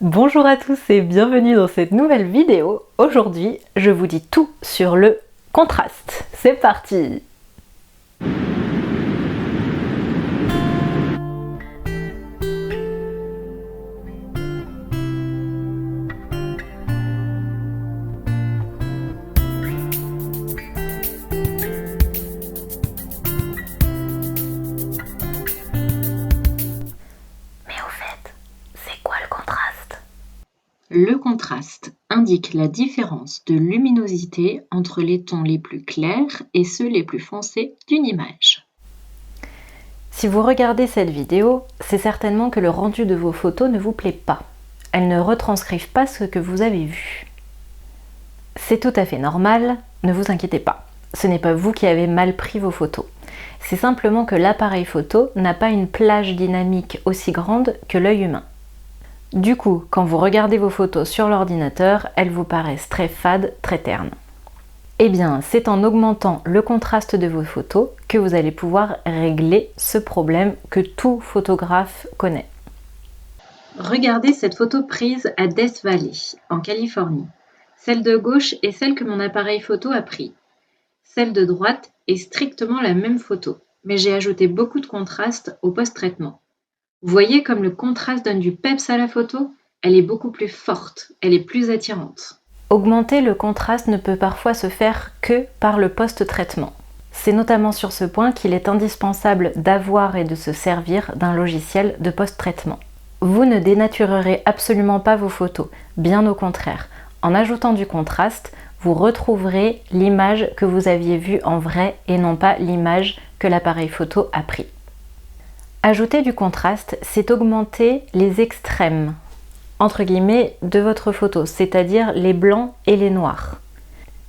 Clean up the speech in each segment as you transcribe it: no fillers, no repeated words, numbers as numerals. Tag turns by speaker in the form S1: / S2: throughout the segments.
S1: Bonjour à tous et bienvenue dans cette nouvelle vidéo. Aujourd'hui, je vous dis tout sur le contraste. C'est parti! Mais au fait, c'est quoi le contraste?
S2: Le contraste indique la différence de luminosité entre les tons les plus clairs et ceux les plus foncés d'une image.
S1: Si vous regardez cette vidéo, c'est certainement que le rendu de vos photos ne vous plaît pas. Elles ne retranscrivent pas ce que vous avez vu. C'est tout à fait normal, ne vous inquiétez pas. Ce n'est pas vous qui avez mal pris vos photos. C'est simplement que l'appareil photo n'a pas une plage dynamique aussi grande que l'œil humain. Du coup, quand vous regardez vos photos sur l'ordinateur, elles vous paraissent très fades, très ternes. Eh bien, c'est en augmentant le contraste de vos photos que vous allez pouvoir régler ce problème que tout photographe connaît.
S2: Regardez cette photo prise à Death Valley, en Californie. Celle de gauche est celle que mon appareil photo a pris. Celle de droite est strictement la même photo, mais j'ai ajouté beaucoup de contraste au post-traitement. Vous voyez comme le contraste donne du peps à la photo? Elle est beaucoup plus forte, elle est plus attirante.
S1: Augmenter le contraste ne peut parfois se faire que par le post-traitement. C'est notamment sur ce point qu'il est indispensable d'avoir et de se servir d'un logiciel de post-traitement. Vous ne dénaturerez absolument pas vos photos, bien au contraire. En ajoutant du contraste, vous retrouverez l'image que vous aviez vue en vrai et non pas l'image que l'appareil photo a pris. Ajouter du contraste, c'est augmenter les extrêmes, entre guillemets, de votre photo, c'est-à-dire les blancs et les noirs.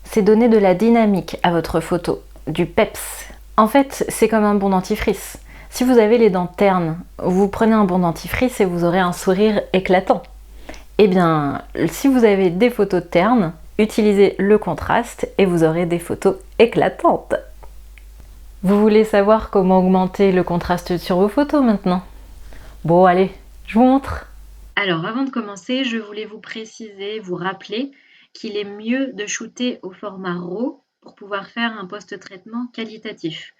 S1: C'est donner de la dynamique à votre photo, du peps. En fait, c'est comme un bon dentifrice. Si vous avez les dents ternes, vous prenez un bon dentifrice et vous aurez un sourire éclatant. Eh bien, si vous avez des photos ternes, utilisez le contraste et vous aurez des photos éclatantes. Vous voulez savoir comment augmenter le contraste sur vos photos maintenant? Bon, allez, je vous montre.
S2: Alors, avant de commencer, je voulais vous préciser, vous rappeler qu'il est mieux de shooter au format RAW pour pouvoir faire un post-traitement qualitatif.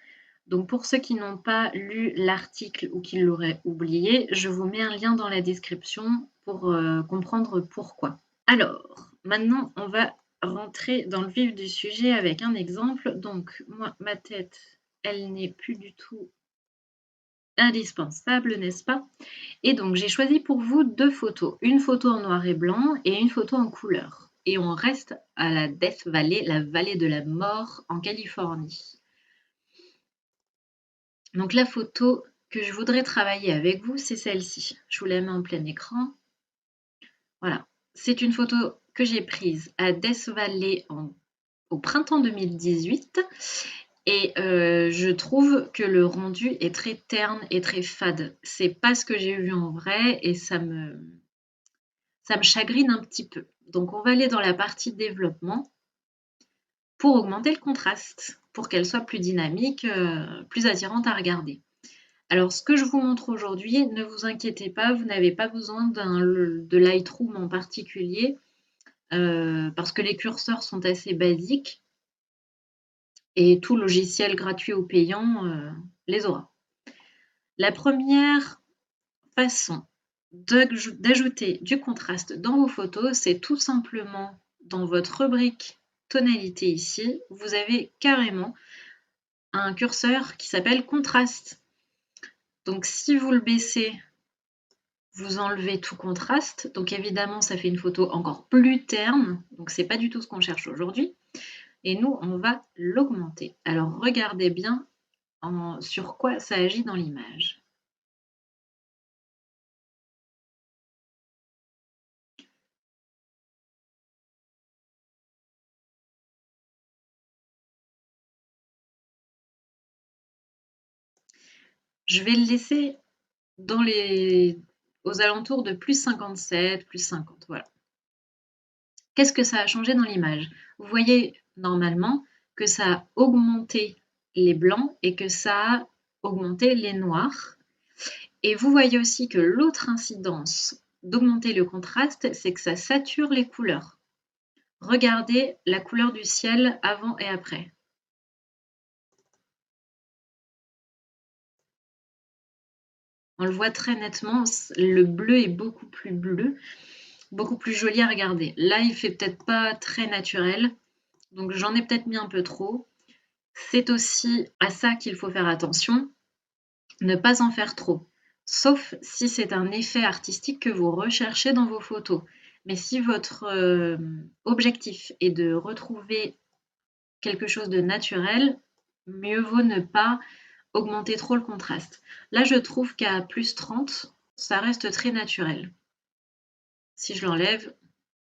S2: Donc, pour ceux qui n'ont pas lu l'article ou qui l'auraient oublié, je vous mets un lien dans la description pour comprendre pourquoi. Alors, maintenant, on va rentrer dans le vif du sujet avec un exemple. Donc, moi, ma tête, elle n'est plus du tout indispensable, n'est-ce pas? Et donc, j'ai choisi pour vous deux photos. Une photo en noir et blanc et une photo en couleur. Et on reste à la Death Valley, la vallée de la mort en Californie. Donc, la photo que je voudrais travailler avec vous, c'est celle-ci. Je vous la mets en plein écran. Voilà. C'est une photo que j'ai prise à Death Valley au printemps 2018. Et je trouve que le rendu est très terne et très fade. C'est pas ce que j'ai vu en vrai et ça me chagrine un petit peu. Donc on va aller dans la partie développement pour augmenter le contraste, pour qu'elle soit plus dynamique, plus attirante à regarder. Alors ce que je vous montre aujourd'hui, ne vous inquiétez pas, vous n'avez pas besoin de Lightroom en particulier, parce que les curseurs sont assez basiques et tout logiciel gratuit ou payant les aura. La première façon d'ajouter du contraste dans vos photos, c'est tout simplement dans votre rubrique tonalité ici, vous avez carrément un curseur qui s'appelle contraste. Donc si vous le baissez, vous enlevez tout contraste. Donc évidemment, ça fait une photo encore plus terne. Donc c'est pas du tout ce qu'on cherche aujourd'hui. Et nous, on va l'augmenter. Alors regardez bien sur quoi ça agit dans l'image. Je vais le laisser aux alentours de plus 57, plus 50, voilà. Qu'est-ce que ça a changé dans l'image? Vous voyez normalement que ça a augmenté les blancs et que ça a augmenté les noirs. Et vous voyez aussi que l'autre incidence d'augmenter le contraste, c'est que ça sature les couleurs. Regardez la couleur du ciel avant et après. On le voit très nettement, le bleu est beaucoup plus bleu, beaucoup plus joli à regarder. Là, il fait peut-être pas très naturel, donc j'en ai peut-être mis un peu trop. C'est aussi à ça qu'il faut faire attention, ne pas en faire trop. Sauf si c'est un effet artistique que vous recherchez dans vos photos. Mais si votre objectif est de retrouver quelque chose de naturel, mieux vaut ne pas augmenter trop le contraste. Là, je trouve qu'à plus 30, ça reste très naturel. Si je l'enlève,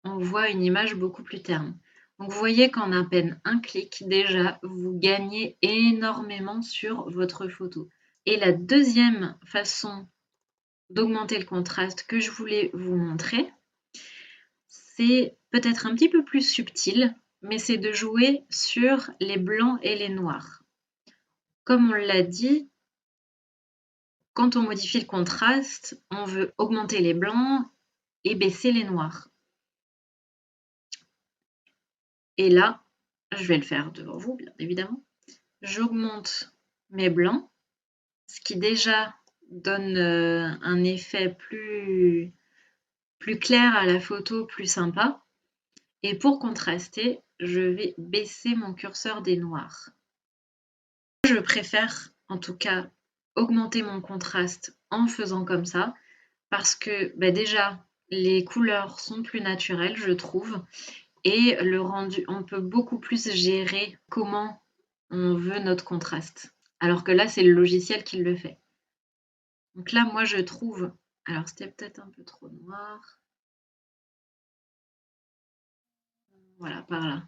S2: on voit une image beaucoup plus terne. Donc vous voyez qu'en à peine un clic, déjà, vous gagnez énormément sur votre photo. Et la deuxième façon d'augmenter le contraste que je voulais vous montrer, c'est peut-être un petit peu plus subtil, mais c'est de jouer sur les blancs et les noirs. Comme on l'a dit, quand on modifie le contraste, on veut augmenter les blancs et baisser les noirs. Et là, je vais le faire devant vous, bien évidemment. J'augmente mes blancs, ce qui déjà donne un effet plus clair à la photo, plus sympa. Et pour contraster, je vais baisser mon curseur des noirs. Je préfère, en tout cas, augmenter mon contraste en faisant comme ça, parce que déjà, les couleurs sont plus naturelles, je trouve, et le rendu, on peut beaucoup plus gérer comment on veut notre contraste. Alors que là, c'est le logiciel qui le fait. Donc là, moi, je trouve... Alors, c'était peut-être un peu trop noir. Voilà, par là.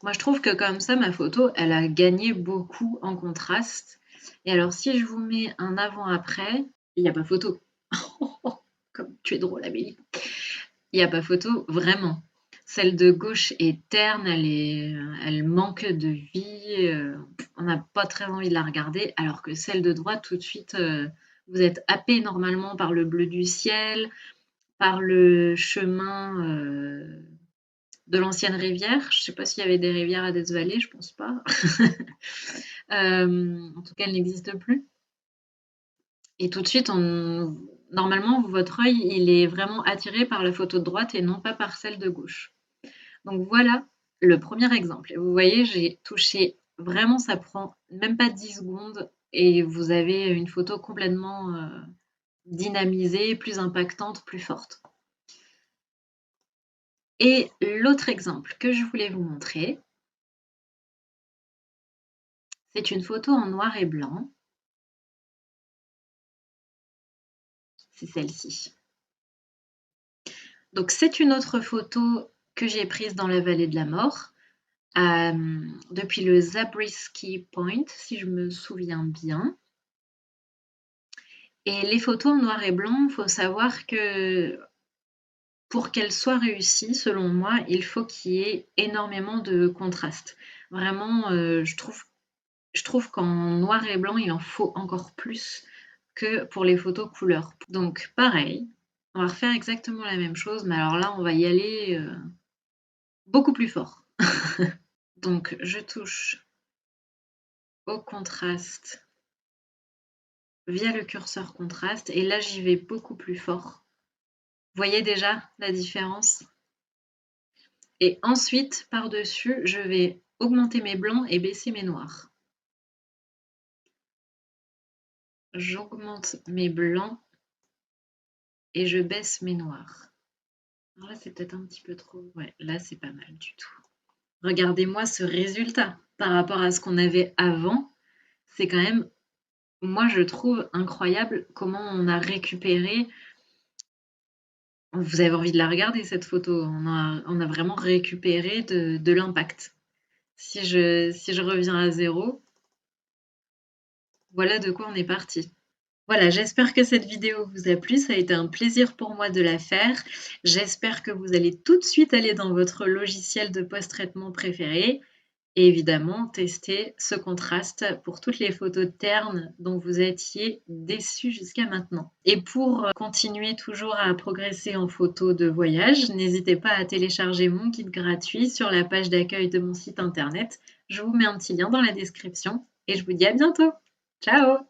S2: Moi, je trouve que comme ça, ma photo, elle a gagné beaucoup en contraste. Et alors, si je vous mets un avant-après, il n'y a pas photo. Comme tu es drôle, Amélie. Il n'y a pas photo, vraiment. Celle de gauche est terne, elle manque de vie, on n'a pas très envie de la regarder, alors que celle de droite, tout de suite, vous êtes happé normalement par le bleu du ciel, par le chemin de l'ancienne rivière. Je ne sais pas s'il y avait des rivières à Death Valley, je pense pas. En tout cas, elle n'existe plus. Et tout de suite, normalement, votre œil, il est vraiment attiré par la photo de droite et non pas par celle de gauche. Donc voilà le premier exemple. Vous voyez, j'ai touché, vraiment, ça prend même pas 10 secondes et vous avez une photo complètement dynamisée, plus impactante, plus forte. Et l'autre exemple que je voulais vous montrer, c'est une photo en noir et blanc. C'est celle-ci. Donc c'est une autre photo que j'ai prise dans la vallée de la mort, depuis le Zabriskie Point, si je me souviens bien. Et les photos en noir et blanc, il faut savoir que pour qu'elles soient réussies, selon moi, il faut qu'il y ait énormément de contraste. Vraiment, je trouve qu'en noir et blanc, il en faut encore plus que pour les photos couleur. Donc pareil, on va refaire exactement la même chose, mais alors là, on va y aller beaucoup plus fort. Donc je touche au contraste via le curseur contraste, et là, j'y vais beaucoup plus fort. Vous voyez déjà la différence? Et ensuite, par-dessus, je vais augmenter mes blancs et baisser mes noirs. J'augmente mes blancs et je baisse mes noirs. Alors là, c'est peut-être un petit peu trop... Ouais, là, c'est pas mal du tout. Regardez-moi ce résultat par rapport à ce qu'on avait avant. C'est quand même, moi, je trouve incroyable comment on a récupéré... Vous avez envie de la regarder, cette photo. On a vraiment récupéré de l'impact. Si je reviens à zéro, voilà de quoi on est parti. Voilà, j'espère que cette vidéo vous a plu. Ça a été un plaisir pour moi de la faire. J'espère que vous allez tout de suite aller dans votre logiciel de post-traitement préféré Et évidemment, tester ce contraste pour toutes les photos ternes dont vous étiez déçus jusqu'à maintenant. Et pour continuer toujours à progresser en photo de voyage, n'hésitez pas à télécharger mon guide gratuit sur la page d'accueil de mon site internet. Je vous mets un petit lien dans la description et je vous dis à bientôt. Ciao!